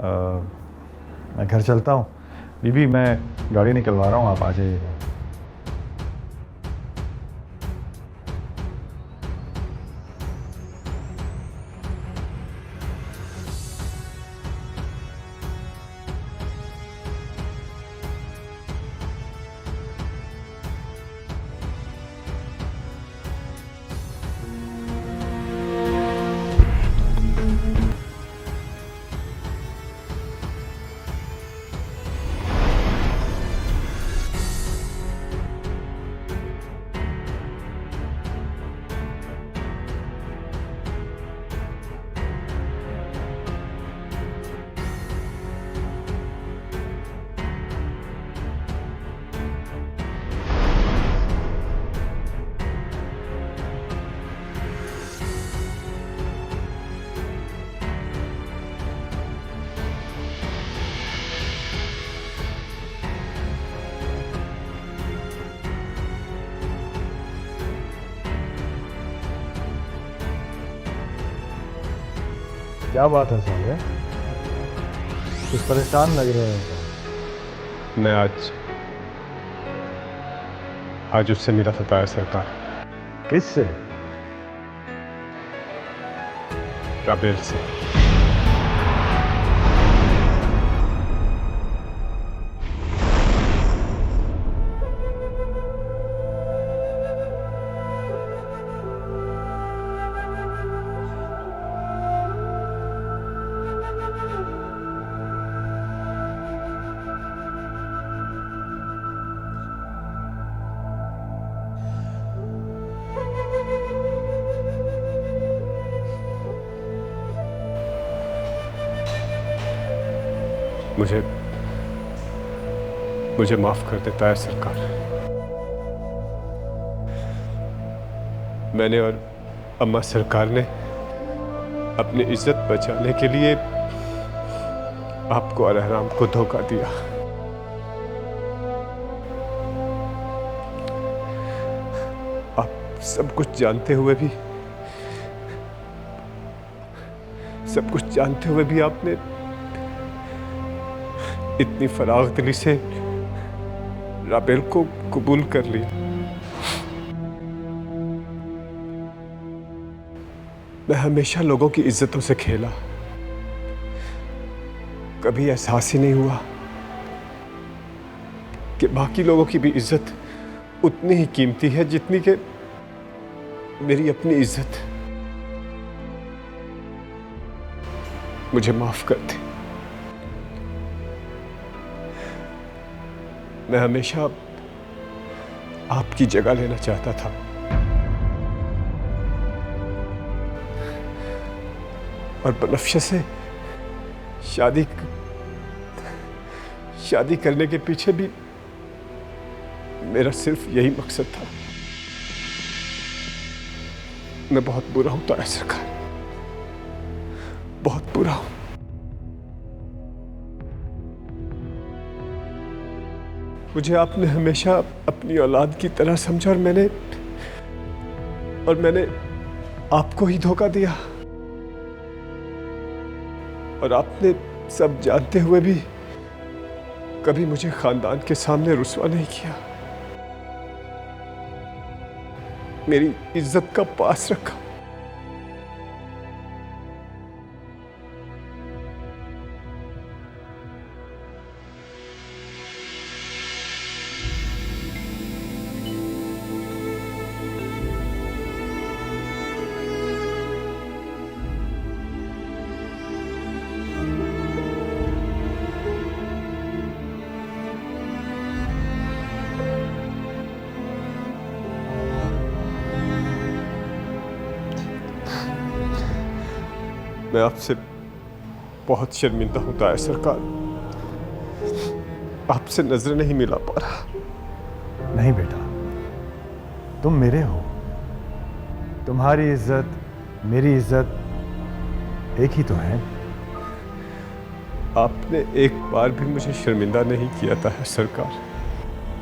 मैं घर चलता हूँ। बीबी, मैं गाड़ी निकलवा रहा हूँ, आप आ जाइए। क्या बात है साले, कुछ परेशान लग रहे हो? मैं आज उससे मिला था ताया सरकार। किससे? राबेल से। मुझे माफ कर देता है सरकार। मैंने और अम्मा सरकार ने अपनी इज्जत बचाने के लिए आपको और अहराम को धोखा दिया। आप सब कुछ जानते हुए भी आपने इतनी फराग दिली से राबेल को कबूल कर लिया। मैं हमेशा लोगों की इज्जतों से खेला, कभी एहसास ही नहीं हुआ कि बाकी लोगों की भी इज्जत उतनी ही कीमती है जितनी कि मेरी अपनी इज्जत। मुझे माफ कर दे। मैं हमेशा आपकी जगह लेना चाहता था, और बनफ्शा से शादी करने के पीछे भी मेरा सिर्फ यही मकसद था। मैं बहुत बुरा हूं ताया सरकार, बहुत बुरा हूं। मुझे आपने हमेशा अपनी औलाद की तरह समझा, और मैंने आपको ही धोखा दिया। और आपने सब जानते हुए भी कभी मुझे खानदान के सामने रुस्वा नहीं किया, मेरी इज्जत का पास रखा। मैं आपसे बहुत शर्मिंदा हूं ताया सरकार, आपसे नजर नहीं मिला पा रहा। नहीं बेटा, तुम मेरे हो। तुम्हारी इज्जत मेरी इज्जत एक ही तो है। आपने एक बार भी मुझे शर्मिंदा नहीं किया था सरकार।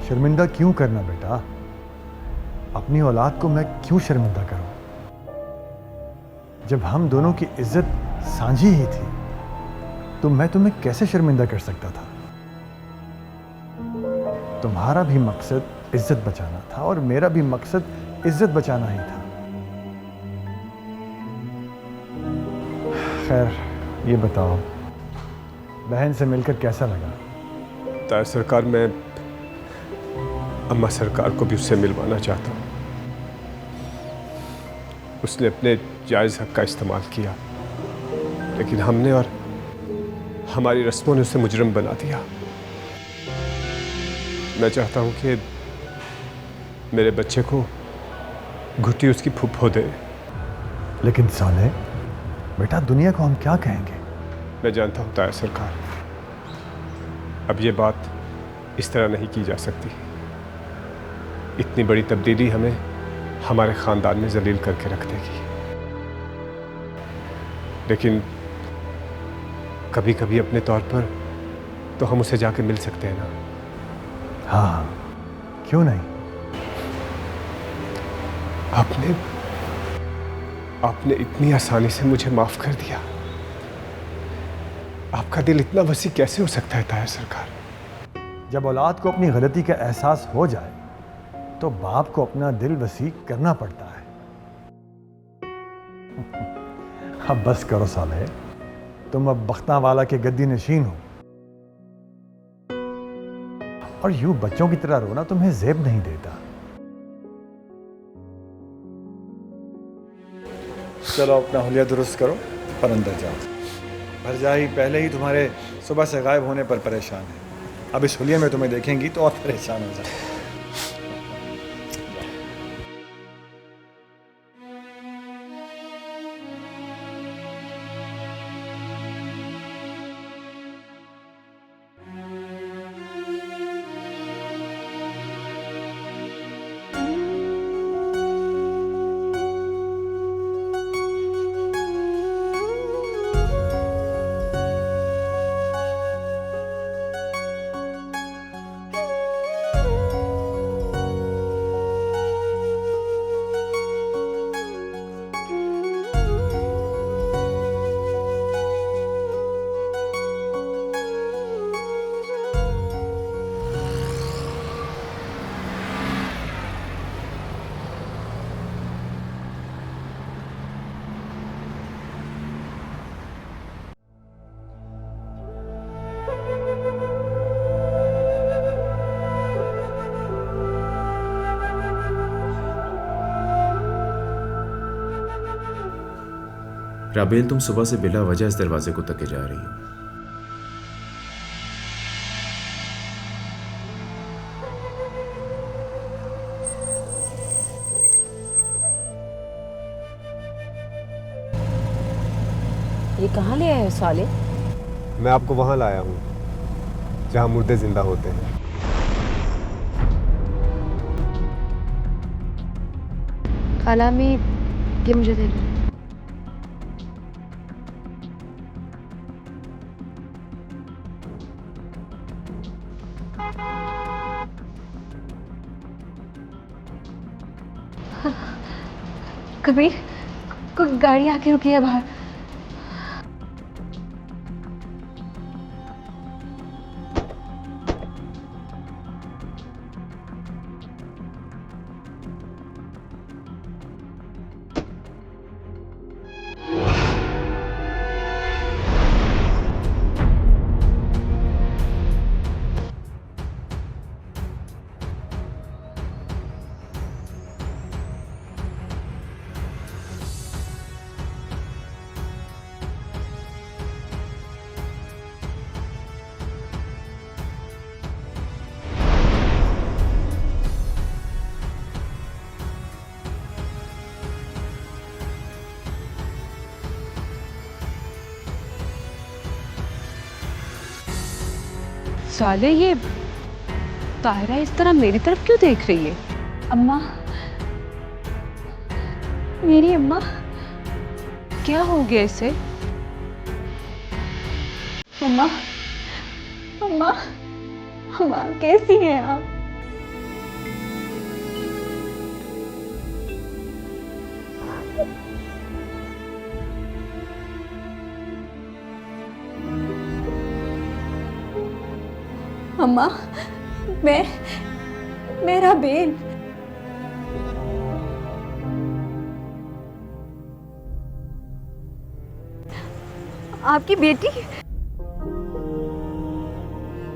शर्मिंदा क्यों करना बेटा? अपनी औलाद को मैं क्यों शर्मिंदा करूं, जब हम दोनों की इज्जत सांझी ही थी। तो मैं तुम्हें कैसे शर्मिंदा कर सकता था? तुम्हारा भी मकसद इज्जत बचाना था और मेरा भी मकसद इज्जत बचाना ही था। खैर, ये बताओ, बहन से मिलकर कैसा लगा? ताया सरकार, मैं अम्मा सरकार को भी उससे मिलवाना चाहता हूँ। उसने अपने जायज़ हक का इस्तेमाल किया, लेकिन हमने और हमारी रस्मों ने उसे मुजरिम बना दिया। मैं चाहता हूँ कि मेरे बच्चे को घुट्टी उसकी फूफो दे। लेकिन साले, बेटा दुनिया को हम क्या कहेंगे? मैं जानता हूँ ताया सरकार, अब ये बात इस तरह नहीं की जा सकती। इतनी बड़ी तब्दीली हमें हमारे ख़ानदान में जलील करके रख देगी। लेकिन कभी कभी अपने तौर पर तो हम उसे जाके मिल सकते हैं ना? हाँ, क्यों नहीं? आपने इतनी आसानी से मुझे माफ कर दिया। आपका दिल इतना वसी कैसे हो सकता है ताया सरकार? जब औलाद को अपनी गलती का एहसास हो जाए तो बाप को अपना दिल वसी करना पड़ता है। अब बस करो साले, तुम अब बख्तावाला के गद्दी नशीन हो और यूं बच्चों की तरह रोना तुम्हें जेब नहीं देता। चलो अपना हुलिया दुरुस्त करो और अंदर जाओ। भरजाई पहले ही तुम्हारे सुबह से गायब होने पर परेशान है, अब इस हुलिये में तुम्हें देखेंगी तो और परेशान हो जाए। राबेल, तुम सुबह से बिला वजह इस दरवाजे को तके जा रही हो। ये कहाँ ले आए हो साले? मैं आपको वहां लाया हूँ जहां मुर्दे जिंदा होते हैं। खाला में ये मुझे दे दो। कबीर, कोई गाड़ी आके रुकी है बाहर। साले, ये तायरा इस तरह मेरी तरफ क्यों देख रही है? अम्मा, मेरी अम्मा। क्या हो गया इसे? अम्मा, अम्मा, अम्मा कैसी हैं आप? अम्मा, मेरा बेन। आपकी बेटी?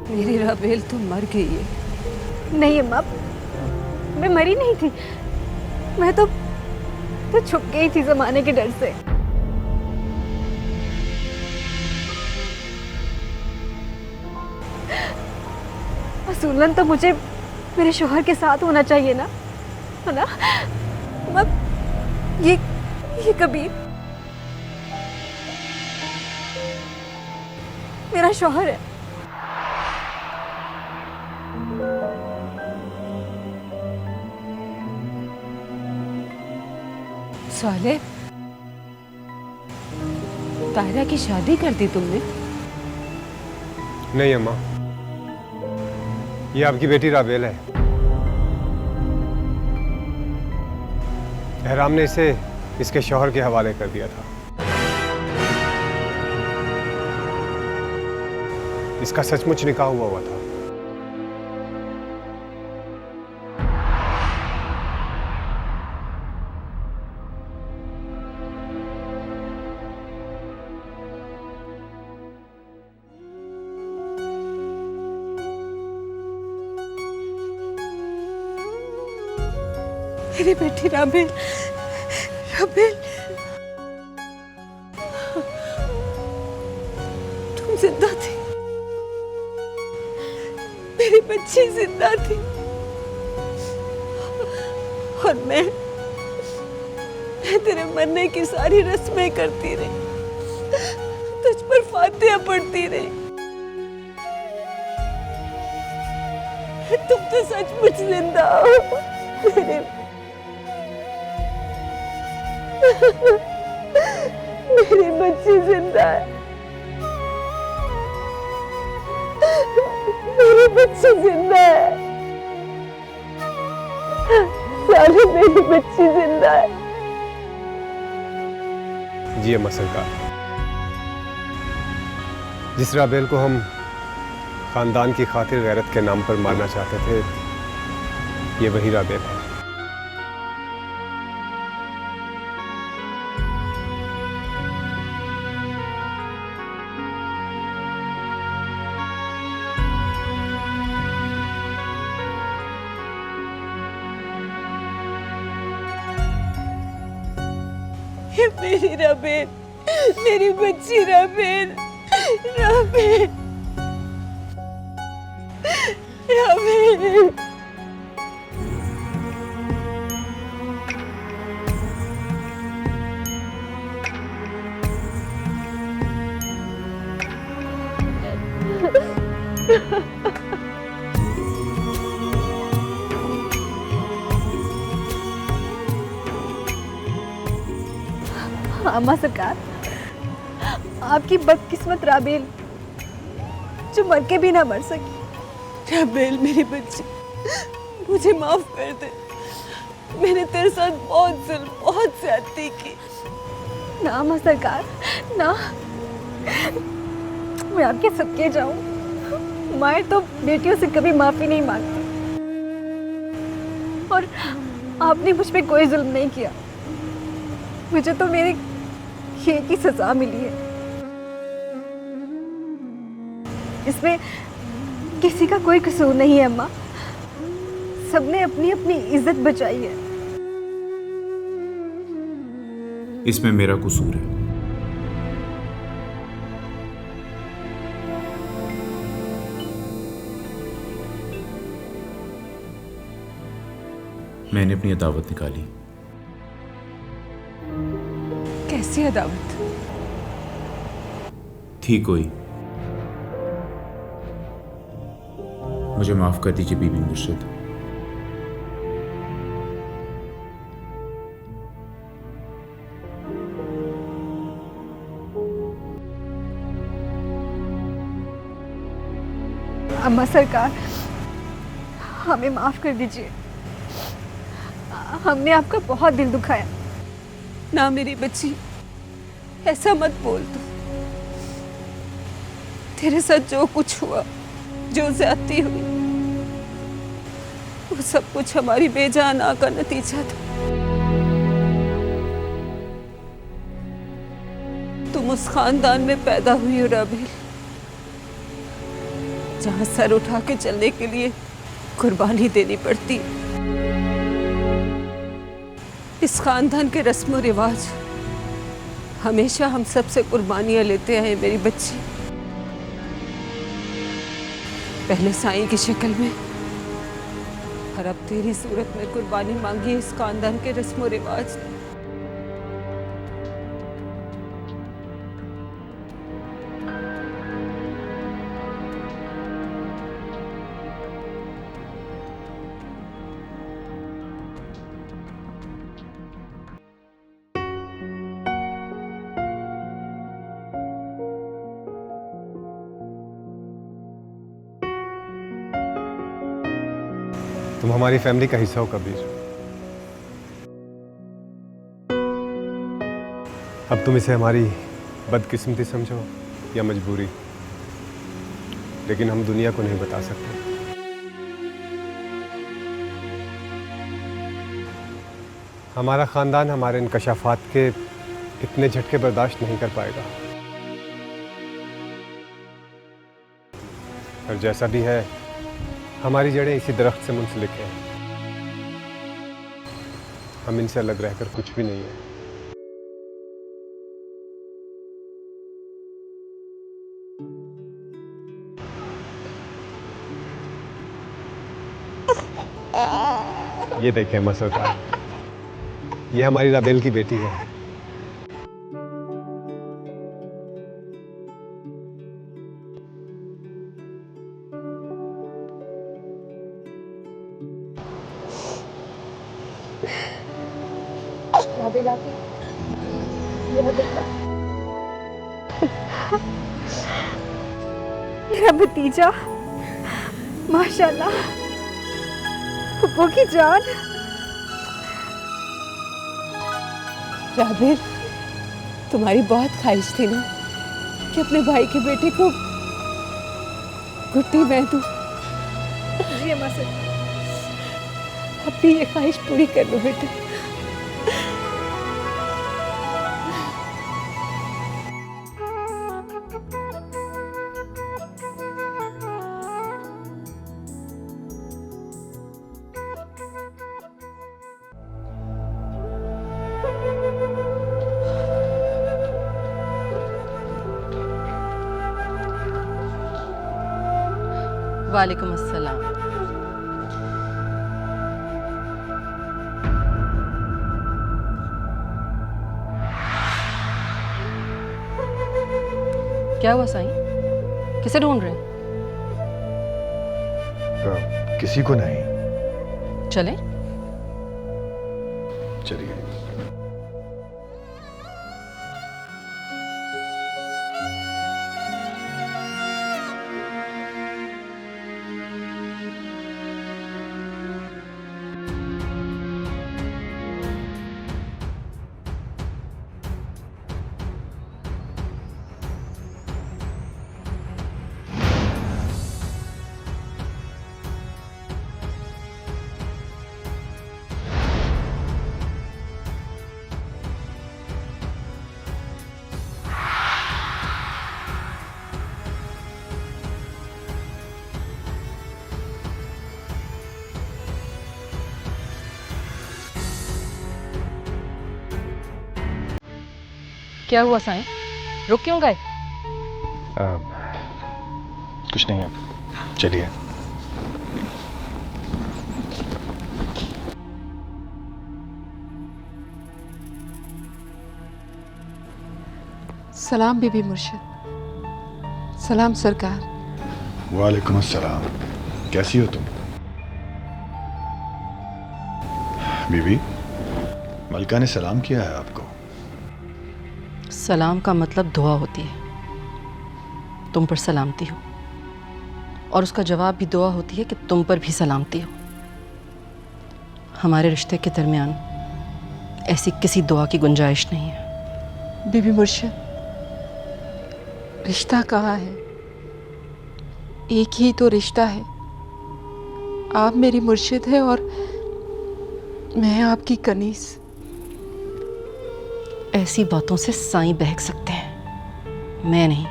मेरी राबेल तो मर गई है। नहीं अम्मा, मैं मरी नहीं थी। मैं तो छुप गई थी जमाने के डर से। असूलन तो मुझे मेरे शोहर के साथ होना चाहिए ना, है ना? अब ये कबीर मेरा शोहर है। साले, तायरा की शादी कर दी तुमने? नहीं अम्मा, ये आपकी बेटी राबेल है। एहराम ने इसे इसके शौहर के हवाले कर दिया था। इसका सचमुच निकाह हुआ था। मेरी बेटी राबेल, तुम जिंदा थी, मेरी बच्ची जिंदा थी, और मैं तेरे मरने की सारी रस्में करती रही, तुझ पर फातिहा पढ़ती रही। तुम तो सचमुच जिंदा हो मेरी बच्ची जिंदा है, मेरी बच्ची जिंदा है, साले मेरी बच्ची जिंदा है। जी अम्मा सरकार, जिस राबेल को हम खानदान की खातिर गैरत के नाम पर मारना चाहते थे, ये वही राबेल है। मेरी राबेल, मेरी बच्ची राबेल, राबेल, राबेल। अम्मा सरकार, आपकी बदकिस्मत राबेल जो मर के भी ना मर सकी। राबेल मेरी बच्ची, मुझे माफ कर दे। मैंने तेरे साथ बहुत जुल्म, बहुत ज्यादती की। ना अम्मा सरकार, ना, मैं आपके सदके जाऊं। माएँ तो बेटियों से कभी माफी नहीं मांगती, और आपने मुझ पे कोई जुल्म नहीं किया। मुझे तो मेरे खेल की सजा मिली है। इसमें किसी का कोई कसूर नहीं है अम्मा, सबने अपनी अपनी इज्जत बचाई है। इसमें मेरा कसूर है। मैंने अपनी अदावत निकाली। कैसी अदावत? थी कोई। मुझे माफ कर दीजिए बीबी मुर्शिद। अम्मा सरकार, हमें माफ कर दीजिए। हमने आपका बहुत दिल दुखाया। ना मेरी बच्ची, ऐसा मत बोल तू। तेरे साथ जो कुछ हुआ, जो ज्यादती हुई वो सब कुछ हमारी बेजाना का नतीजा था। तुम उस खानदान में पैदा हुई हो राबेल, जहां सर उठा के चलने के लिए कुर्बानी देनी पड़ती। इस खानदान के रस्म रिवाज हमेशा हम सबसे कुर्बानियां लेते आए मेरी बच्ची। पहले साईं की शक्ल में और अब तेरी सूरत में कुर्बानी मांगी इस खानदान के रस्म रिवाज। तुम हमारी फैमिली का हिस्सा हो कबीर। अब तुम इसे हमारी बदकिस्मती समझो या मजबूरी, लेकिन हम दुनिया को नहीं बता सकते। हमारा खानदान हमारे इंकशाफात के इतने झटके बर्दाश्त नहीं कर पाएगा। और जैसा भी है, हमारी जड़ें इसी दरख्त से मुंसलिक हैं। हम इनसे अलग रहकर कुछ भी नहीं है। ये देखें मसरत, ये हमारी राबेल की बेटी है। मेरा भतीजा माशाल्लाह, फुप्पो की जान। राबेल, तुम्हारी बहुत ख्वाहिश थी ना कि अपने भाई के बेटे को गुट्टी मैं दूं। जी अम्मा से। अब भी ये ख्वाहिश पूरी कर लो बेटा। वालेकुम अस्सलाम। क्या हुआ साईं? किसे ढूंढ रहे हैं? किसी को नहीं। चलें? चलिए। क्या हुआ साईं? रुक क्यों गए? कुछ नहीं है, चलिए। सलाम बीबी मुर्शिद। सलाम सरकार। वालेकुम अस्सलाम। कैसी हो तुम? बीबी, मलका ने सलाम किया है आपको। सलाम का मतलब दुआ होती है। तुम पर सलामती हो, और उसका जवाब भी दुआ होती है कि तुम पर भी सलामती हो। हमारे रिश्ते के दरमियान ऐसी किसी दुआ की गुंजाइश नहीं है। बीबी मुर्शिद, रिश्ता कहाँ है? एक ही तो रिश्ता है। आप मेरी मुर्शिद है और मैं आपकी कनीस। ऐसी बातों से साईं बहक सकते हैं, मैं नहीं।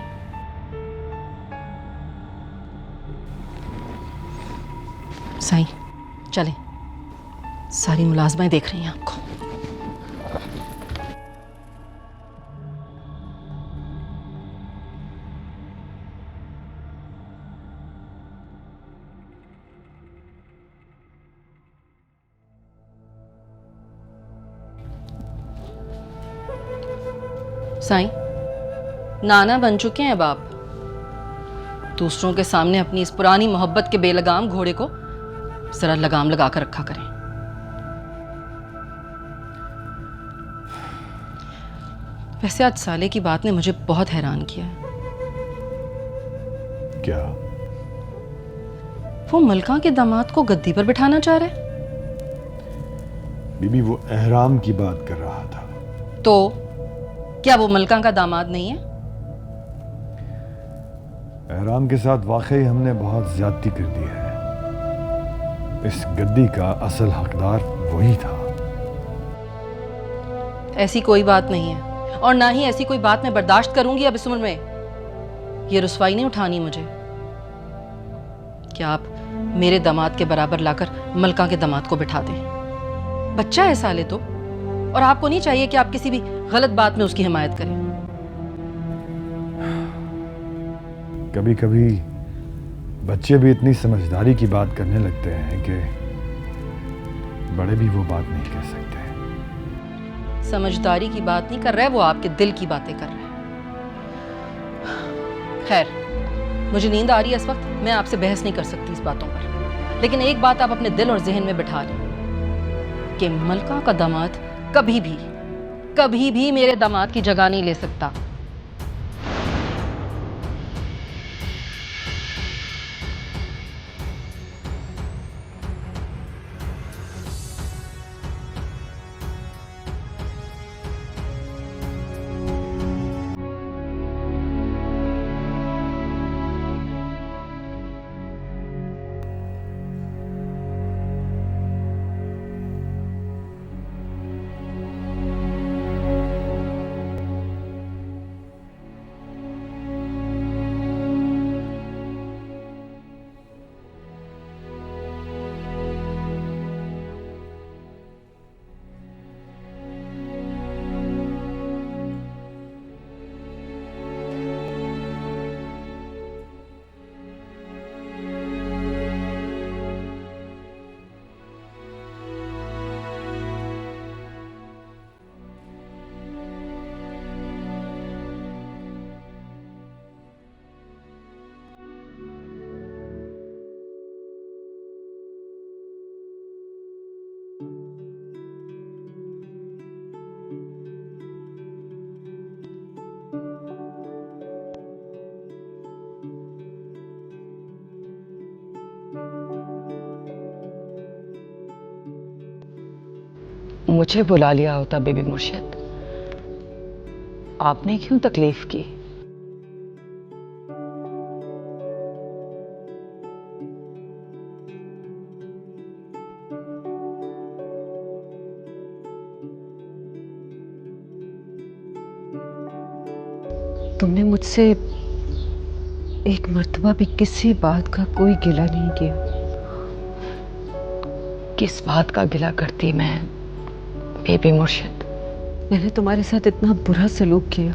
साईं चलें, सारी मुलाजमाएं देख रही हैं आपको। साईं, नाना बन चुके हैं अब आप। दूसरों के सामने अपनी इस पुरानी मोहब्बत के बेलगाम घोड़े को जरा लगाम लगा कर रखा करें। वैसे आज साले की बात ने मुझे बहुत हैरान किया है। क्या? वो मलका के दामाद को गद्दी पर बिठाना चाह रहे हैं। बीबी वो एहराम की बात कर रहा था। तो क्या वो मलका का दामाद नहीं है? एहराम के साथ वाकई हमने बहुत ज्यादती कर दी है। इस गद्दी का असल हकदार वही था। ऐसी कोई बात नहीं है, और ना ही ऐसी कोई बात मैं बर्दाश्त करूंगी अब इस उम्र में। ये रुसवाई नहीं उठानी मुझे। क्या आप मेरे दामाद के बराबर लाकर मलका के दामाद को बिठा दें? बच्चा है साले तो, और आपको नहीं चाहिए कि आप किसी भी गलत बात में उसकी हिमायत करें। कभी कभी बच्चे भी इतनी समझदारी की बात करने लगते हैं कि बड़े भी वो बात नहीं कह सकते। समझदारी की बात नहीं कर रहा है वो, आपके दिल की बातें कर रहा है। खैर, मुझे नींद आ रही है इस वक्त, मैं आपसे बहस नहीं कर सकती इस बातों पर। लेकिन एक बात आप अपने दिल और जहन में बिठा लें कि मलका का दामाद कभी भी मेरे दामाद की जगह नहीं ले सकता। मुझे बुला लिया होता बेबी मुर्शिद, आपने क्यों तकलीफ की? तुमने मुझसे एक मर्तबा भी किसी बात का कोई गिला नहीं किया। किस बात का गिला करती मैं बेबी मुर्शिद? मैंने तुम्हारे साथ इतना बुरा सलूक किया,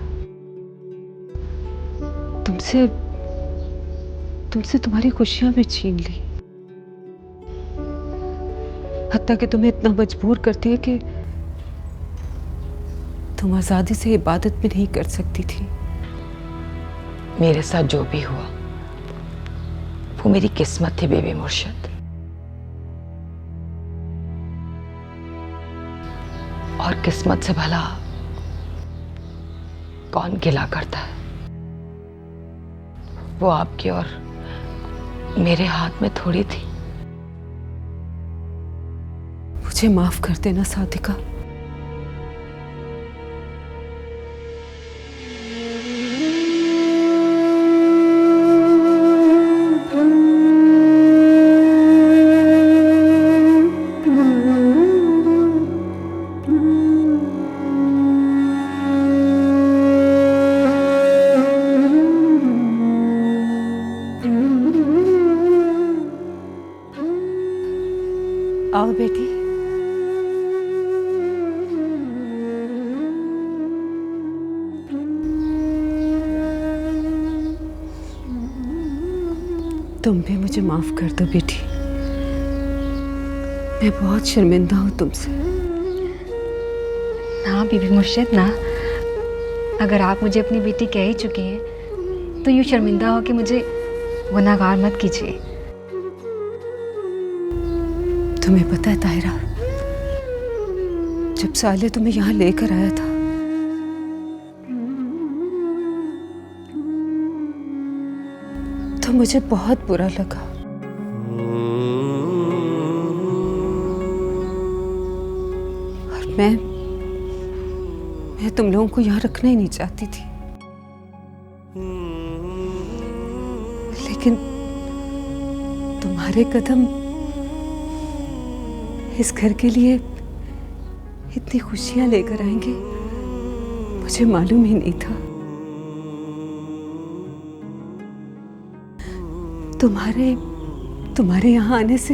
तुमसे तुम्हारी खुशियां भी छीन ली, हत्ता कि तुम्हें इतना मजबूर करती है कि तुम आजादी से इबादत भी नहीं कर सकती थी। मेरे साथ जो भी हुआ वो मेरी किस्मत थी बेबी मुर्शिद। और किस्मत से भला कौन गिला करता है? वो आपकी और मेरे हाथ में थोड़ी थी। मुझे माफ कर देना सादिका। तुम भी मुझे माफ कर दो बेटी। मैं बहुत शर्मिंदा हूँ तुमसे। ना बीबी मुर्शिद ना, अगर आप मुझे अपनी बेटी कह ही चुकी हैं तो यूँ शर्मिंदा हो कि मुझे गुनाहगार मत कीजिए। तुम्हें पता है ताहिरा, जब साले तुम्हें यहाँ लेकर आया था तो मुझे बहुत बुरा लगा। और मैं तुम लोगों को यहाँ रखना ही नहीं चाहती थी, लेकिन तुम्हारे कदम इस घर के लिए इतनी खुशियां लेकर आएंगे मुझे मालूम ही नहीं था। तुम्हारे यहाँ आने से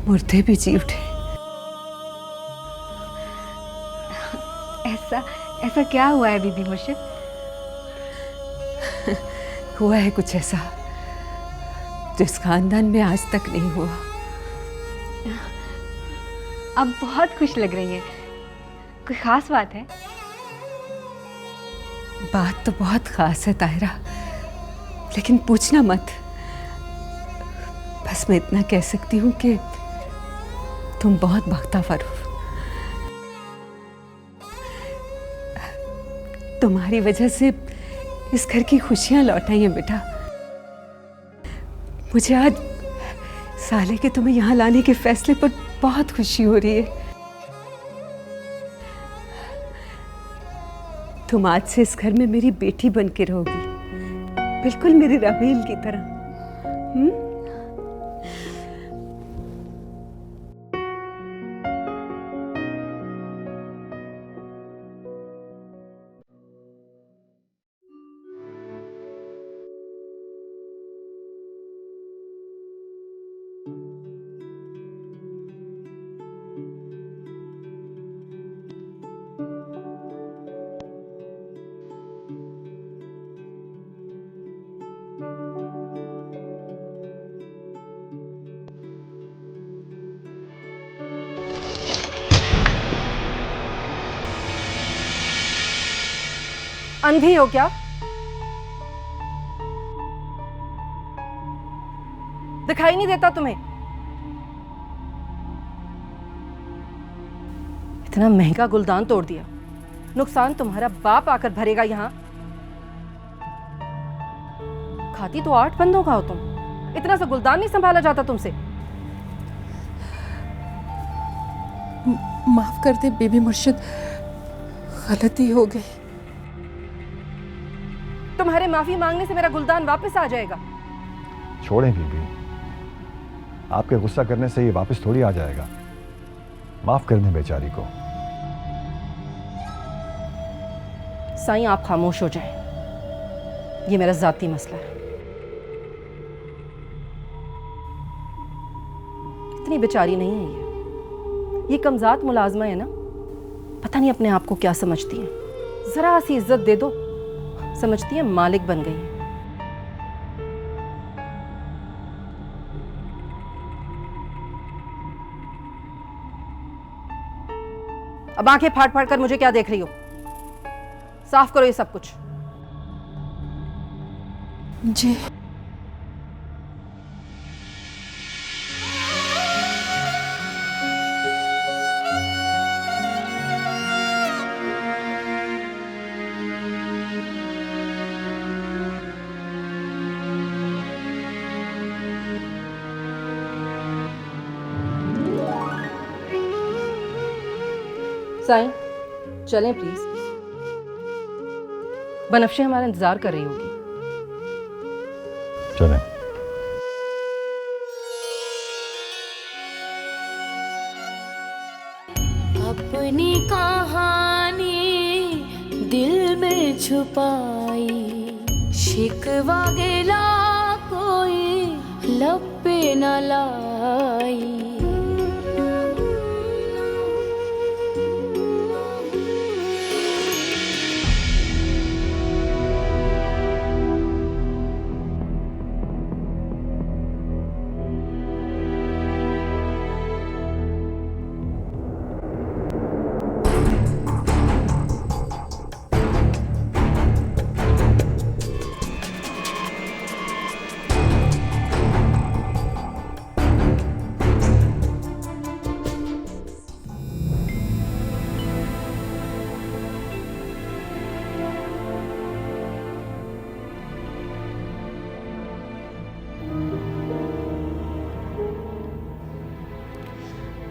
मुर्दे भी जी उठे। ऐसा क्या हुआ है बीबी मुर्शिद? हुआ है कुछ ऐसा जिस खानदान में आज तक नहीं हुआ। आप बहुत खुश लग रही हैं, कोई खास बात है? बात तो बहुत खास है ताहिरा, लेकिन पूछना मत। बस मैं इतना कह सकती हूँ कि तुम बहुत बख्तावर हो। तुम्हारी वजह से इस घर की खुशियां लौट आई हैं बेटा। मुझे आज साले के तुम्हें यहाँ लाने के फैसले पर बहुत खुशी हो रही है। तुम आज से इस घर में मेरी बेटी बन के रहोगी, बिल्कुल मेरी राबेल की तरह। अंधी हो क्या? दिखाई नहीं देता तुम्हें? इतना महंगा गुलदान तोड़ दिया, नुकसान तुम्हारा बाप आकर भरेगा यहां। खाती तो 8 बंदों का हो तुम, इतना सा गुलदान नहीं संभाला जाता तुमसे। माफ कर दे बीबी मुर्शिद, गलती हो गई। तुम्हारे माफी मांगने से मेरा गुलदान वापस आ जाएगा। छोड़ें बीबी, आपके गुस्सा करने से ये वापस थोड़ी आ जाएगा। माफ कर दें बेचारी को। साईं आप खामोश हो जाएं, ये मेरा जाती मसला है। इतनी बेचारी नहीं है ये कमजात मुलाजमा है ना, पता नहीं अपने आप को क्या समझती है। जरा सी इज्जत दे दो, समझती है मालिक बन गई है। अब आंखें फाड़ फाड़ कर मुझे क्या देख रही हो? साफ करो ये सब कुछ। जी। साईं चलें प्लीज, बनफ्शे हमारा इंतजार कर रही होगी। चलें। अपनी कहानी दिल में छुपाई, शिकवा गिला कोई लब पे न लाई।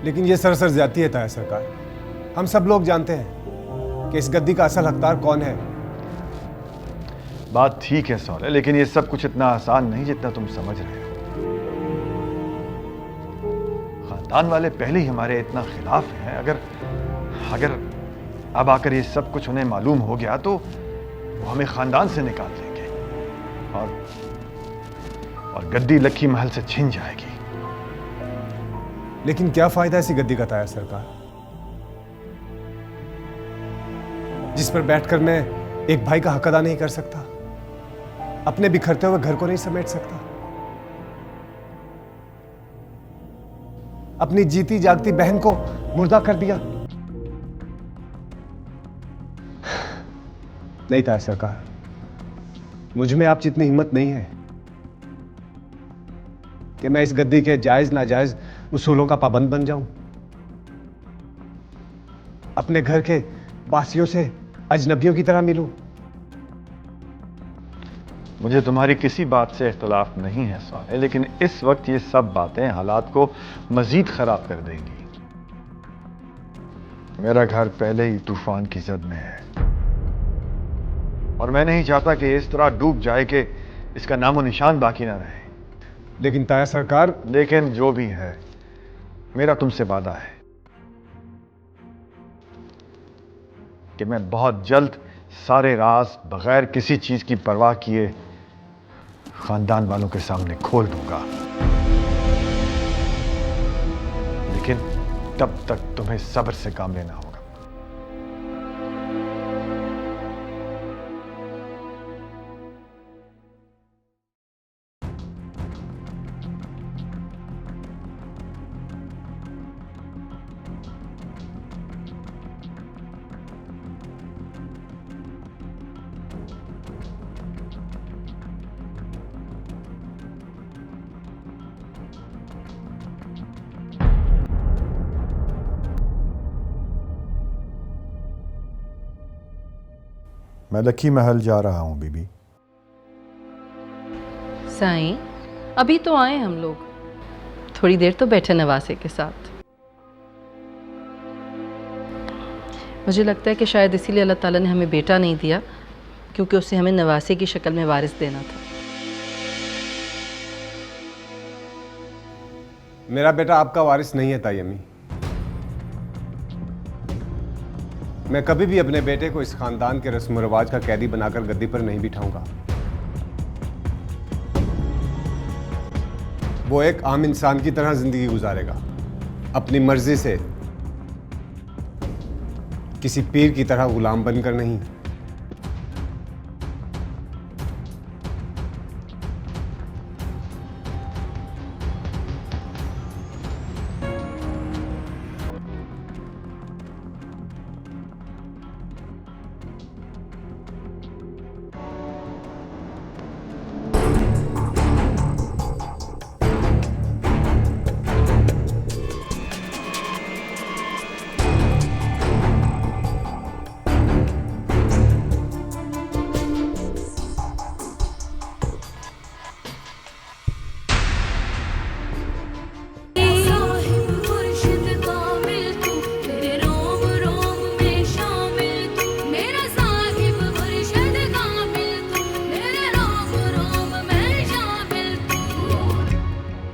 लेकिन ये सरासर ज्यादती है ताया सरकार। हम सब लोग जानते हैं कि इस गद्दी का असल हकदार कौन है। बात ठीक है सौले, लेकिन ये सब कुछ इतना आसान नहीं जितना तुम समझ रहे हो। खानदान वाले पहले ही हमारे इतना खिलाफ हैं। अगर अब आकर ये सब कुछ उन्हें मालूम हो गया तो वो हमें खानदान से निकाल देंगे और गद्दी लक्की महल से छिन जाएगी। लेकिन क्या फायदा ऐसी गद्दी का ताया सरकार, जिस पर बैठकर मैं एक भाई का हक अदा नहीं कर सकता, अपने बिखरते हुए घर को नहीं समेट सकता, अपनी जीती जागती बहन को मुर्दा कर दिया। नहीं ताया सरकार, मुझ में आप जितनी हिम्मत नहीं है कि मैं इस गद्दी के जायज नाजायज उसूलों का पाबंद बन जाऊं, अपने घर के वासियों से अजनबियों की तरह मिलूं। मुझे तुम्हारी किसी बात से इख्तलाफ नहीं है सौले, लेकिन इस वक्त ये सब बातें हालात को मजीद खराब कर देंगी। मेरा घर पहले ही तूफान की जद में है और मैं नहीं चाहता कि इस तरह डूब जाए कि इसका नामो निशान बाकी ना रहे। लेकिन ताया सरकार, लेकिन जो भी है, मेरा तुमसे वादा है कि मैं बहुत जल्द सारे राज बगैर किसी चीज की परवाह किए खानदान वालों के सामने खोल दूंगा। लेकिन तब तक तुम्हें सब्र से काम लेना होगा। मैं लक्की महल जा रहा हूं बीबी। साईं, अभी तो आए हम लोग, थोड़ी देर तो बैठे नवासे के साथ। मुझे लगता है कि शायद इसीलिए अल्लाह ताला ने हमें बेटा नहीं दिया, क्योंकि उसे हमें नवासे की शक्ल में वारिस देना था। मेरा बेटा आपका वारिस नहीं है ताई अम्मी। मैं कभी भी अपने बेटे को इस खानदान के रस्म रिवाज का कैदी बनाकर गद्दी पर नहीं बिठाऊंगा। वो एक आम इंसान की तरह जिंदगी गुजारेगा, अपनी मर्जी से, किसी पीर की तरह गुलाम बनकर नहीं।